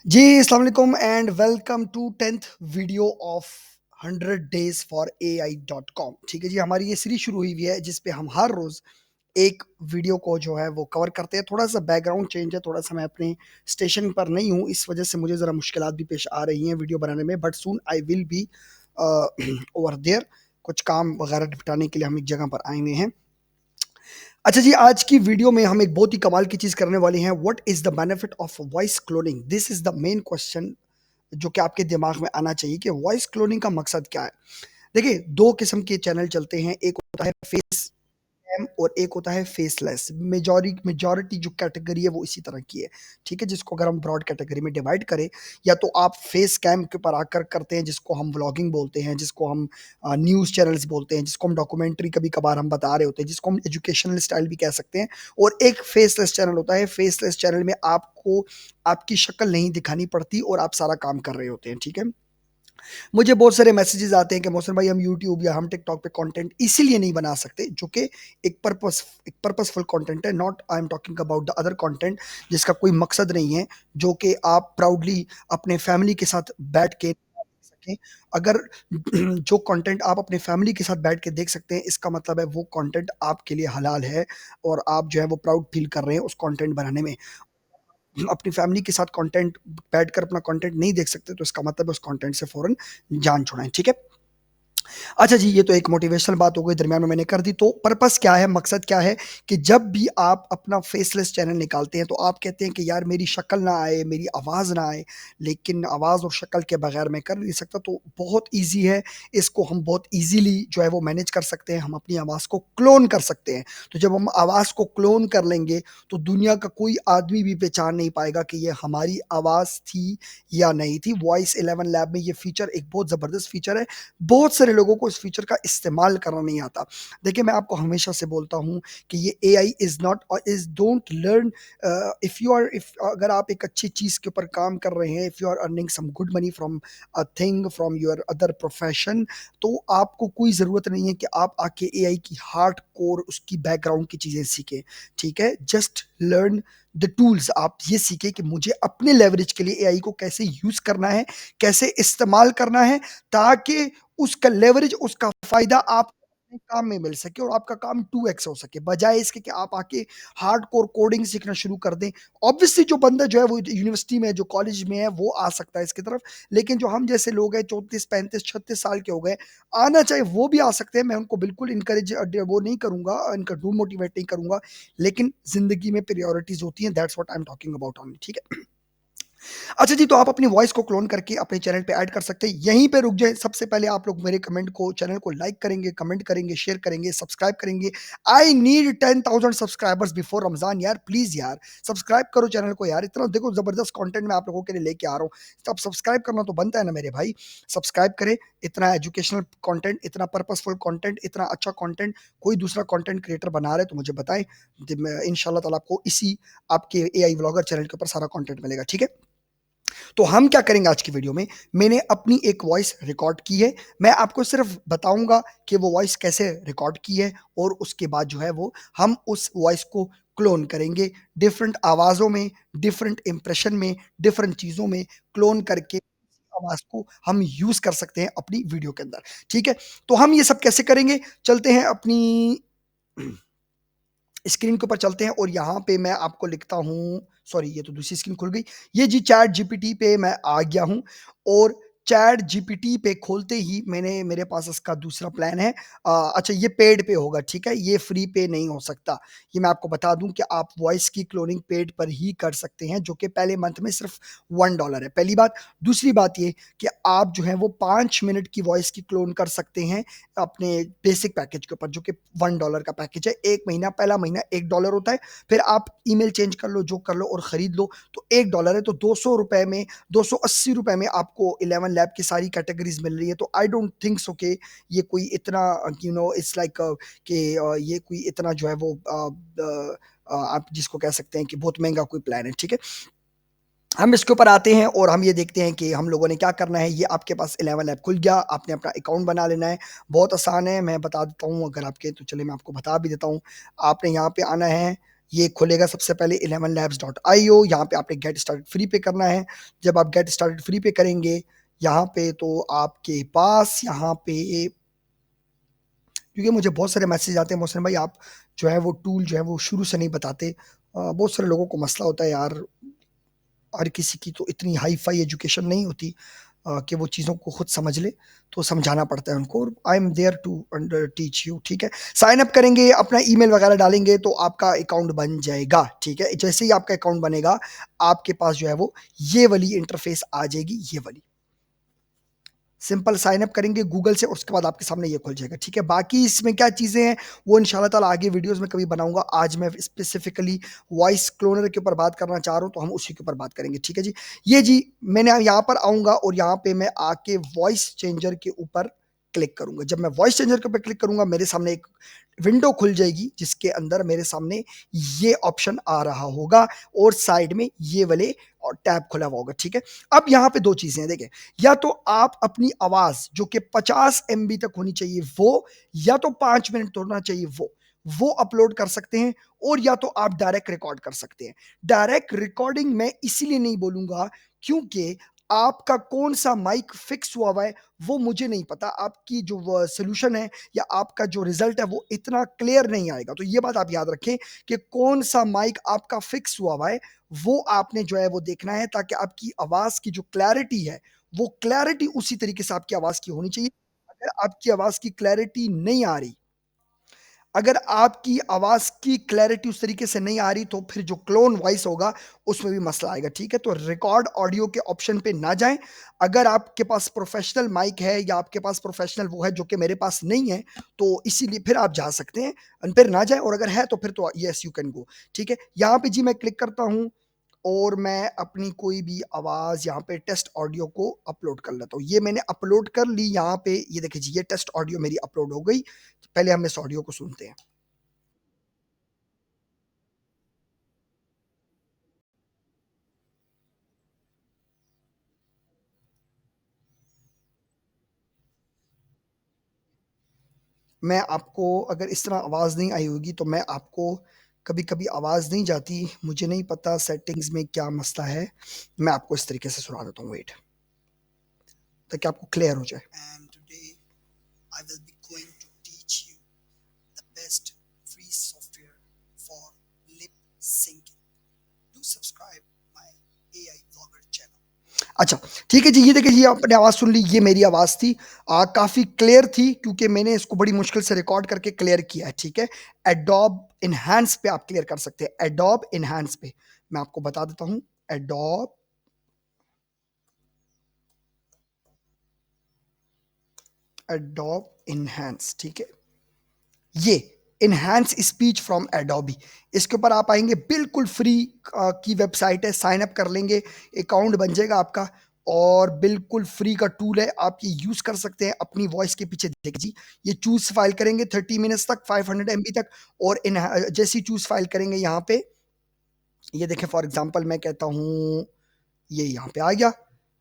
जी, अस्सलाम वालेकुम and welcome to 10th video of 100 days for AI.com। ठीक है जी, हमारी ये सीरीज़ शुरू हुई हुई है जिस पे हम हर रोज़ एक वीडियो को जो है वो कवर करते हैं। थोड़ा-सा बैकग्राउंड चेंज है, थोड़ा-सा मैं अपने स्टेशन पर नहीं हूँ, इस वजह से मुझे ज़रा मुश्किलात भी पेश आ रही हैं वीडियो बनाने में, but soon I will be over there. कुछ काम वगैरह निपटाने के लिए हम एक जगह पर आए हुए हैं। अच्छा जी, आज की वीडियो में हम एक बहुत ही कमाल की चीज़ करने वाले हैं। What is the benefit of voice cloning? This is the main question जो कि आपके दिमाग में आना चाहिए कि वॉइस क्लोनिंग का मकसद क्या है। देखिए, दो किस्म के चैनल चलते हैं, एक होता है फेस कैम और एक होता है फेसलेस। मेजॉरिटी जो कैटेगरी है वो इसी तरह की है, ठीक है। जिसको अगर हम ब्रॉड कैटेगरी में डिवाइड करें, या तो आप फेस कैम के ऊपर आकर करते हैं जिसको हम व्लॉगिंग बोलते हैं, जिसको हम न्यूज़ चैनल्स बोलते हैं, जिसको हम डॉक्यूमेंट्री कभी कभार हम बता रहे होते हैं, जिसको हम एजुकेशनल स्टाइल भी कह सकते हैं। और एक फेसलेस चैनल होता है। फेसलेस चैनल में आपको आपकी शक्ल नहीं दिखानी पड़ती और आप सारा काम कर रहे होते हैं, ठीक है। मुझे बहुत सारे मैसेजेस आते हैं कि मोहसिन भाई, हम यूट्यूब या हम टिकटॉक पे कंटेंट इसीलिए नहीं बना सकते, जो कि एक पर्पसफुल कंटेंट है। Not I am talking about the other content जिसका कोई मकसद नहीं है, जो कि आप प्राउडली अपने फैमिली के साथ बैठ के देख सकें। अगर जो कंटेंट आप अपने फैमिली के साथ बैठ के देख सकते हैं, इसका मतलब है वो कंटेंट आपके लिए हलाल है और आप जो है वो प्राउड फील कर रहे हैं उस कंटेंट बनाने में। अपनी फैमिली के साथ कंटेंट बैठकर अपना कंटेंट नहीं देख सकते, तो इसका मतलब है उस कंटेंट से फौरन जान छुड़ाएं, ठीक है। अच्छा जी, ये तो एक मोटिवेशनल बात हो गई, दरमियान में मैंने कर दी। तो पर्पस क्या है, मकसद क्या है कि जब भी आप अपना फेसलेस चैनल निकालते हैं तो आप कहते हैं कि यार मेरी शक्ल ना आए, मेरी आवाज़ ना आए, लेकिन आवाज़ और शक्ल के बगैर मैं कर नहीं सकता। तो बहुत ईजी है, इसको हम बहुत ईजीली जो है वो मैनेज कर सकते हैं। हम अपनी आवाज़ को क्लोन कर सकते हैं। तो जब हम आवाज़ को क्लोन कर लेंगे तो दुनिया का कोई आदमी भी पहचान नहीं पाएगा कि ये हमारी आवाज़ थी या नहीं थी। वॉइस 11 लैब में ये फीचर एक बहुत ज़बरदस्त फीचर है। बहुत सारे लोगों को इस फीचर का इस्तेमाल करना नहीं आता। देखिए, मैं आपको हमेशा से बोलता हूँ कि ये AI is not is don't learn. If अगर आप एक अच्छी चीज़ के ऊपर काम कर रहे हैं, if you are earning some good money from a thing, from your other profession, तो आपको कोई ज़रूरत नहीं है कि आप आके एआई की हार्डकोर उसकी बैकग्राउंड की चीज़ें सीखें, ठीक है? Just learn the tools. आप ये सीखें कि मुझे अपने लेवरेज के लिए एआई को कैसे यूज़ करना है, कैसे इस्तेमाल करना है, ताकि उसका लेवरेज, उसका फ़ायदा आप अपने काम में मिल सके और आपका काम 2x हो सके, बजाय इसके कि आप आके हार्डकोर कोडिंग सीखना शुरू कर दें। ऑब्वियसली जो बंदा जो है वो यूनिवर्सिटी में है, जो कॉलेज में है, वो आ सकता है इसकी तरफ, लेकिन जो हम जैसे लोग हैं 34, 35, 36 साल के हो गए, आना चाहे वो भी आ सकते हैं। मैं उनको बिल्कुल इनकरेज वो नहीं करूँगा, इनका डिमोटिवेट नहीं करूँगा, लेकिन ज़िंदगी में प्रायोरिटीज़ होती हैं, that's what I am talking about only, ठीक है? अच्छा जी, तो आप अपनी वॉइस को क्लोन करके अपने चैनल पे ऐड कर सकते हैं। यहीं पे रुक जाएँ, सबसे पहले आप लोग मेरे कमेंट को चैनल को लाइक करेंगे, कमेंट करेंगे, शेयर करेंगे, सब्सक्राइब करेंगे। I need 10,000 subscribers before Ramzan यार, प्लीज़ यार, सब्सक्राइब करो चैनल को यार। इतना देखो ज़बरदस्त कंटेंट मैं आप लोगों के लिए लेके आ रहा हूँ। तो अब सब्सक्राइब करना तो बनता है ना मेरे भाई। सब्सक्राइब करें, इतना एजुकेशनल कंटेंट, इतना पर्पसफुल कंटेंट, इतना अच्छा कंटेंट कोई दूसरा कंटेंट क्रिएटर बना रहा है तो मुझे बताएँ। द मैं इंशाअल्लाह ताला आपको इसी आपके एआई व्लॉगर चैनल के ऊपर सारा कंटेंट मिलेगा, ठीक है? तो हम क्या करेंगे आज की वीडियो में, मैंने अपनी एक वॉइस रिकॉर्ड की है। मैं आपको सिर्फ बताऊंगा कि वो वॉइस कैसे रिकॉर्ड की है, और उसके बाद जो है वो हम उस वॉइस को क्लोन करेंगे डिफरेंट आवाज़ों में, डिफरेंट इंप्रेशन में, डिफरेंट चीज़ों में क्लोन करके आवाज़ को हम यूज़ कर सकते हैं अपनी वीडियो के अंदर, ठीक है। तो हम ये सब कैसे करेंगे, चलते हैं अपनी स्क्रीन के ऊपर चलते हैं और यहाँ पे मैं आपको लिखता हूँ, सॉरी ये तो दूसरी स्क्रीन खुल गई। ये जी चैट जीपीटी पे मैं आ गया हूँ, और चैट जीपीटी पे खोलते ही मेरे पास इसका दूसरा प्लान है। अच्छा, ये पेड पे होगा, ठीक है, ये फ्री पे नहीं हो सकता। ये मैं आपको बता दूं कि आप वॉइस की क्लोनिंग पेड पर ही कर सकते हैं, जो कि पहले मंथ में सिर्फ $1 है, पहली बात। दूसरी बात ये कि आप जो है वो 5 मिनट की वॉइस की क्लोन कर सकते हैं अपने बेसिक पैकेज के ऊपर, जो कि $1 का पैकेज है। एक महीना, पहला महीना $1 होता है, फिर आप ईमेल चेंज कर लो, जो कर लो और खरीद लो तो $1 है। तो ₹200 में, ₹280 में आपको 11 लैब की सारी कैटेगरीज मिल रही है। तो आई डोंट थिंक सो कि ये कोई इतना इट्स लाइक कि ये कोई इतना जो है वो आप जिसको कह सकते हैं कि बहुत महंगा कोई प्लान है, ठीक है। हम इसके ऊपर आते हैं और हम ये देखते हैं कि हम लोगों ने क्या करना है। ये आपके पास 11 ऐप खुल गया, आपने अपना अकाउंट बना लेना है। बहुत आसान है, मैं बता देता हूँ अगर आपके, तो चलिए मैं आपको बता भी देता हूँ। आपने यहाँ पे आना है, ये खुलेगा सबसे पहले 11labs.io। यहाँ पे आपने गेट स्टार्टेड फ्री पे करना है। जब आप गेट स्टार्टेड फ्री पे करेंगे यहाँ पे, तो आपके पास यहाँ पे, क्योंकि मुझे बहुत सारे मैसेज आते हैं मोहसिन भाई आप जो है वो टूल जो है वो शुरू से नहीं बताते। बहुत सारे लोगों को मसला होता है यार, हर किसी की तो इतनी हाई फाई एजुकेशन नहीं होती कि वो चीज़ों को खुद समझ ले, तो समझाना पड़ता है उनको। I am there to under teach you, ठीक है। साइन अप करेंगे, अपना ईमेल वगैरह डालेंगे तो आपका अकाउंट बन जाएगा, ठीक है। जैसे ही आपका अकाउंट बनेगा आपके पास जो है वो ये वाली इंटरफेस आ जाएगी, ये वाली। सिंपल साइन अप करेंगे गूगल से, और उसके बाद आपके सामने ये खुल जाएगा, ठीक है। बाकी इसमें क्या चीज़ें हैं वो इंशाल्लाह ताला आगे वीडियोस में कभी बनाऊंगा। आज मैं स्पेसिफिकली वॉइस क्लोनर के ऊपर बात करना चाह रहा हूँ, तो हम उसी के ऊपर बात करेंगे, ठीक है जी। ये जी मैंने यहाँ पर आऊँगा और यहाँ पे मैं आके वॉइस चेंजर के ऊपर क्लिक करूंगा। जब मैं वॉइस चेंजर के ऊपर क्लिक करूंगा मेरे सामने एक विंडो खुल जाएगी, जिसके अंदर मेरे सामने ये ऑप्शन आ रहा होगा और साइड में ये वाले और टैब खुला हुआ होगा, ठीक है। अब यहाँ पे दो चीजें हैं, देखें। या तो आप अपनी आवाज जो कि 50 MB तक होनी चाहिए वो, या तो 5 मिनट होना चाहिए वो अपलोड कर सकते हैं, और या तो आप डायरेक्ट रिकॉर्ड कर सकते हैं। डायरेक्ट रिकॉर्डिंग मैं इसीलिए नहीं बोलूंगा क्योंकि आपका कौन सा माइक फिक्स हुआ है वो मुझे नहीं पता। आपकी जो सोल्यूशन है या आपका जो रिजल्ट है वो इतना क्लियर नहीं आएगा। तो ये बात आप याद रखें कि कौन सा माइक आपका फिक्स हुआ है वो आपने जो है वो देखना है, ताकि आपकी आवाज की जो क्लैरिटी है वो क्लैरिटी उसी तरीके से आपकी आवाज की होनी चाहिए। अगर आपकी आवाज की क्लैरिटी नहीं आ रही, अगर आपकी आवाज की क्लैरिटी उस तरीके से नहीं आ रही, तो फिर जो क्लोन वॉइस होगा उसमें भी मसला आएगा, ठीक है। तो रिकॉर्ड ऑडियो के ऑप्शन पे ना जाएं। अगर आपके पास प्रोफेशनल माइक है या आपके पास प्रोफेशनल वो है, जो कि मेरे पास नहीं है, तो इसीलिए फिर आप जा सकते हैं, फिर ना जाएं। और अगर है तो फिर तो यस यू कैन गो, ठीक है। यहाँ पे जी मैं क्लिक करता हूँ और मैं अपनी कोई भी आवाज यहाँ पे टेस्ट ऑडियो को अपलोड कर लेता हूँ। ये मैंने अपलोड कर ली यहाँ पे, ये देखिए जी ये टेस्ट ऑडियो मेरी अपलोड हो गई। पहले हम इस ऑडियो को सुनते हैं। मैं आपको, अगर इस तरह आवाज़ नहीं आई होगी तो मैं आपको, कभी-कभी आवाज़ नहीं जाती, मुझे नहीं पता सेटिंग्स में क्या मसला है। मैं आपको इस तरीके से सुना देता हूँ, वेट, ताकि आपको क्लियर हो जाए। And today I will be going to teach you the best free software for lip syncing. Do subscribe my AI vlogger channel. अच्छा, ठीक है जी, ये देखिए ये आपने आवाज़ सुन ली, ये मेरी आवाज़ थी। काफ़ी क्लियर थी क्योंकि मैंने इसको बड़ी मुश्किल से रिकॉर्ड करके क्लियर किया है, ठीक है। एडोब एनहांस पे आप क्लियर कर सकते हैं, एडोब एनहांस पे। मैं आपको बता देता हूँ, एडोब एडोब एनहांस, ठीक है। ये इनहैंस स्पीच फ्रॉम एडोबी, इसके ऊपर आप आएंगे, बिल्कुल फ्री की वेबसाइट है। साइन अप कर लेंगे, अकाउंट बन जाएगा आपका, और बिल्कुल फ्री का टूल है, आप ये यूज कर सकते हैं अपनी वॉइस के पीछे। देखिए जी, ये चूज फाइल करेंगे 30 मिनट्स तक, 500 MB तक, और इन जैसी चूज फाइल करेंगे यहाँ पे, ये देखें फॉर एग्जांपल मैं कहता हूँ ये यहाँ पे आ गया,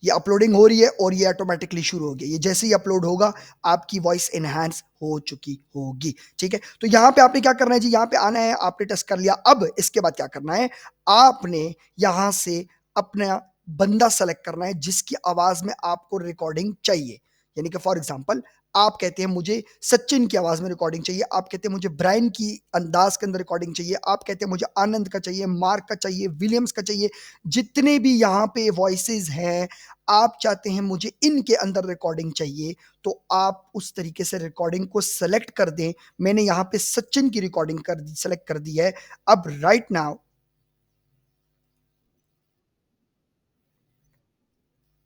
ये अपलोडिंग हो रही है और ये ऑटोमेटिकली शुरू हो गया। ये जैसे ही अपलोड होगा आपकी वॉइस एनहांस हो चुकी होगी, ठीक है। तो यहाँ पे आपने क्या करना है जी, यहाँ पे आना है, आपने टेस्ट कर लिया। अब इसके बाद क्या करना है, आपने यहाँ से अपना बंदा सेलेक्ट करना है जिसकी आवाज में आपको रिकॉर्डिंग चाहिए। यानी कि फॉर एग्जाम्पल आप कहते हैं मुझे सचिन की आवाज में रिकॉर्डिंग चाहिए, आप कहते हैं मुझे ब्रायन की अंदाज के अंदर रिकॉर्डिंग चाहिए, आप कहते हैं मुझे आनंद का चाहिए, मार्क का चाहिए, विलियम्स का चाहिए, जितने भी यहाँ पे वॉइसेस हैं, आप चाहते हैं मुझे इनके अंदर रिकॉर्डिंग चाहिए, तो आप उस तरीके से रिकॉर्डिंग को सेलेक्ट कर दें। मैंने यहाँ पे सचिन की रिकॉर्डिंग कर दी, सेलेक्ट कर दी है। अब राइट नाउ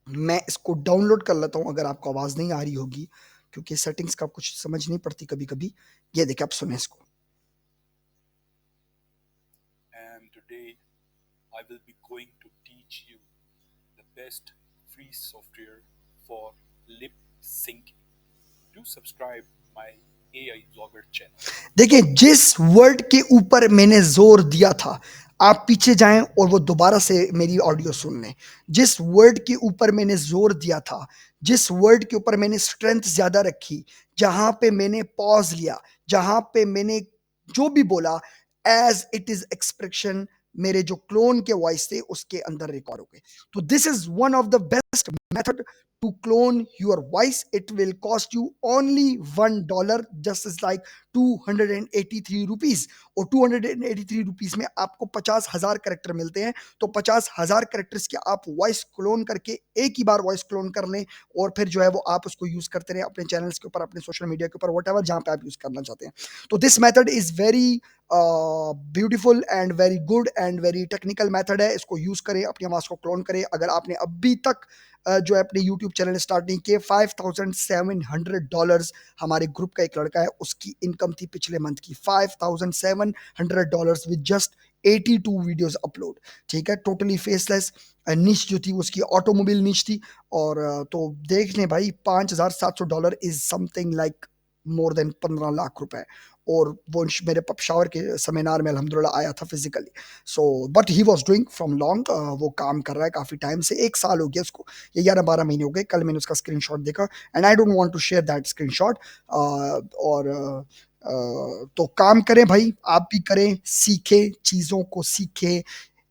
मैं इसको डाउनलोड कर लेता हूँ, अगर आपको आवाज़ नहीं आ रही होगी, क्योंकि सेटिंग्स का कुछ समझ नहीं पड़ती कभी कभी। ये देखिए, आप सुने इसको। And today I will be going to teach you the best free software for lip syncing. Do subscribe my AI Vlogger channel. देखिए, जिस वर्ड के ऊपर मैंने जोर दिया था, आप पीछे जाएं और वो दोबारा से मेरी ऑडियो सुन लें। जिस वर्ड के ऊपर मैंने जोर दिया था, जिस वर्ड के ऊपर मैंने स्ट्रेंथ ज्यादा रखी, जहां पे मैंने पॉज लिया, जहां पे मैंने जो भी बोला, एज इट इज एक्सप्रेशन मेरे जो क्लोन के वॉइस थे उसके अंदर रिकॉर्ड हो गए। तो this is one of the best method to clone your voice. It will cost you only $1, just as like 283 rupees। और 283 रुपीज में आपको 50,000 करेक्टर मिलते हैं। तो 50,000 करेक्टर्स के आप वॉइस क्लोन करके एक ही बार वॉइस क्लोन कर लें और फिर जो है वो आप उसको यूज करते रहे अपने चैनल्स के ऊपर, अपने सोशल मीडिया के ऊपर, वट एवर जहां पे आप यूज करना चाहते हैं। तो this method is very beautiful and very good and very technical method है। इसको यूज करें, अपनी आवाज को क्लोन करें। अगर आपने अभी तक जो है अपने यूट्यूब चैनल स्टार्ट नहीं किए, $5,700 हमारे ग्रुप का एक लड़का है, उसकी इनकम थी पिछले मंथ की $5,700 विद जस्ट 82 वीडियोस अपलोड। ठीक है, टोटली फेसलेस। निश जो थी उसकी ऑटोमोबाइल निश थी। और तो देख लें भाई, $5,700 is something like more than 15 lakh रुपए। और वो मेरे पप शावर के सेमिनार में अल्हम्दुलिल्लाह आया था physically. So but he was doing from long, वो काम कर रहा है काफी टाइम से, 1 साल हो गया उसको, ये 11-12 महीने हो गए। कल मैंने उसका स्क्रीनशॉट देखा and I don't want to share that screenshot. और तो काम करें भाई, आप भी करें, सीखें, चीजों को सीखें।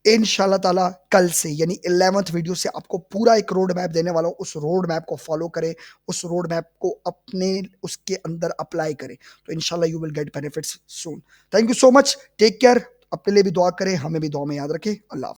इंशाल्लाह ताला कल से यानी 11th वीडियो से आपको पूरा एक रोड मैप देने वाला हूँ। उस रोड मैप को फॉलो करें, उस रोड मैप को अपने उसके अंदर अप्लाई करें, तो इंशाल्लाह you will get benefits soon. Thank you so much, take care, अपने लिए भी दुआ करें, हमें भी दुआ में याद रखें। अल्लाह।